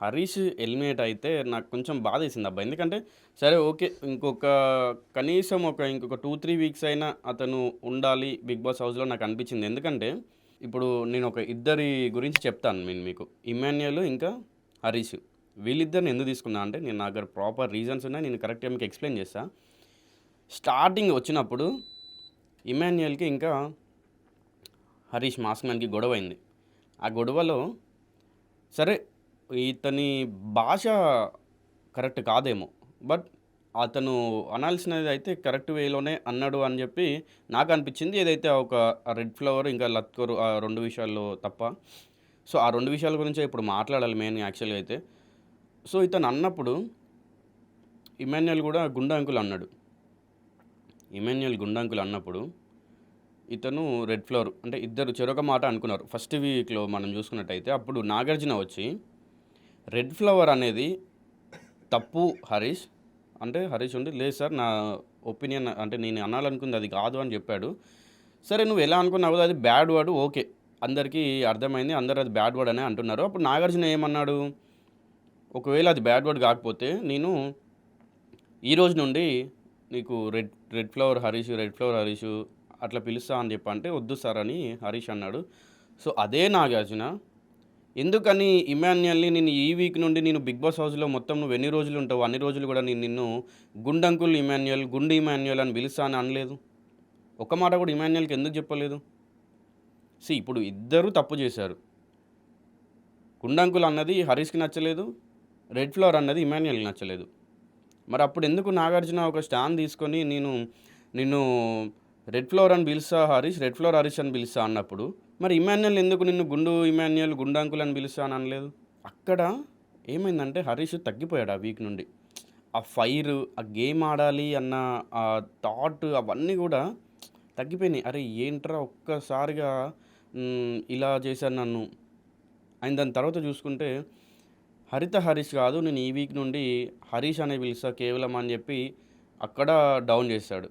Harish eliminate అయితే నాకు కొంచెం బాధేసిందబ్బా. ఎందుకంటే సరే ఓకే. కనీసం ఇంకొక 2, 3 వీక్స్ అయినా అతను ఉండాలి 'బిగ్ బాస్' హౌస్‌లో నాకనిపించింది. ఎందుకంటే ఇప్పుడు నేనొక ఇద్దరి గురించి చెప్తాను మీకు. ఇమ్మాన్యుయల్ ఇంకా హరీష్. వీళ్ళిద్దరిని ఎందుకు తీసుకున్నా అంటే నా దగ్గర ప్రాపర్ రీజన్స్ ఉన్నాయి. నేను కరెక్ట్‌గా మీకు ఎక్స్‌ప్లెయిన్ చేస్తా. స్టార్టింగ్ వచ్చినప్పుడు ఇమ్మాన్యుయల్‌కి ఇంకా హరీష్ మాస్క్ మ్యాన్‌కి గొడవైంది. ఆ గొడవలో సరే ఇతని భాష కరెక్ట్ కాదేమో. బట్ అతను అనాల్సినది అయితే కరెక్ట్ వేలోనే అన్నాడు అని చెప్పి నాకనిపించింది. ఏదైతే ఒక రెడ్ ఫ్లవర్ ఇంకా లత్కోర్ ఆ 2 విషయాల్లో తప్ప. సో, ఆ 2 విషయాల గురించే ఇప్పుడు మాట్లాడాలి మెయిన్ యాక్చువల్‌గా అయితే. సో, ఇతను అన్నప్పుడు ఇమాన్యుయల్ కూడా గుండా అంకుల్ అన్నాడు. ఇమాన్యుయల్ గుండా అంకుల్ అన్నప్పుడు ఇతను రెడ్ ఫ్లవర్ అంటే ఇద్దరు చెరొక మాట అనుకున్నారు. ఫస్ట్ వీక్‌లో మనం చూసుకున్నట్టయితే అప్పుడు నాగార్జున వచ్చి రెడ్ ఫ్లవర్ అనేది తప్పు హరీష్. అంటే హరీష్ ఉండి లేదు సార్ నా ఒపీనియన్ అంటే నేను అనాలనుకుంది అది కాదు అని చెప్పాడు. సరే నువ్వు ఎలా అనుకున్నావు అది బ్యాడ్ వర్డ్ ఓకే. అందరికీ అర్థమైంది. అందరూ అది బ్యాడ్ వర్డ్ అనే అంటున్నారు. అప్పుడు నాగార్జున ఏమన్నాడు? ఒకవేళ అది బ్యాడ్ వర్డ్ కాకపోతే నేను ఈ రోజు నుండి నీకు రెడ్ ఫ్లవర్ హరీషు అట్లా పిలుస్తా అని చెప్పంటే వద్దు సార్ అని హరీష్ అన్నాడు. సో అదే నాగార్జున ఎందుకని ఇమాన్యుయల్‌ని నేను ఈ వీక్ నుండి నేను 'బిగ్ బాస్' హౌస్‌లో మొత్తం నువ్వు ఎన్ని రోజులు ఉంటావో అన్ని రోజులు కూడా నేను నిన్ను గుండంకుల్ ఇమాన్యుయల్, గుండు ఇమాన్యుయల్ అని పిలుస్తా అని అనలేదు. ఒక్క మాట కూడా ఇమాన్యుయల్‌కి ఎందుకు చెప్పలేదు? ఇప్పుడు ఇద్దరు తప్పు చేశారు. గుండంకుల్ అన్నది హరీష్‌కి నచ్చలేదు. రెడ్ ఫ్లవర్ అన్నది ఇమాన్యుయల్‌కి నచ్చలేదు. మరి అప్పుడు ఎందుకు నాగార్జున ఒక స్టాండ్ తీసుకొని నిన్ను రెడ్ ఫ్లవర్ అని పిలుస్తా హరీష్, రెడ్ ఫ్లవర్ హరీష్ అని పిలుస్తా అన్నప్పుడు మరి ఇమాన్యుయల్ ఎందుకు నిన్ను గుండు ఇమాన్యుయల్, గుండంకుల్ అని పిలుస్తా అని అనలేదు? అక్కడ ఏమైందంటే హరీష్ తగ్గిపోయాడు ఆ వీక్ నుండి. ఆ ఫైర్, ఆ గేమ్ ఆడాలి అన్న ఆ థాట్ అవన్నీ కూడా తగ్గిపోయినాయి. అరే ఏంట్రా ఒక్కసారిగా ఇలా చేశారు నన్ను. దాని తర్వాత చూసుకుంటే హరీష్ కాదు నేను ఈ వీక్ నుండి హరీష్ అనే పిలుస్తా కేవలం అని చెప్పి అక్కడ డౌన్ చేశాడు.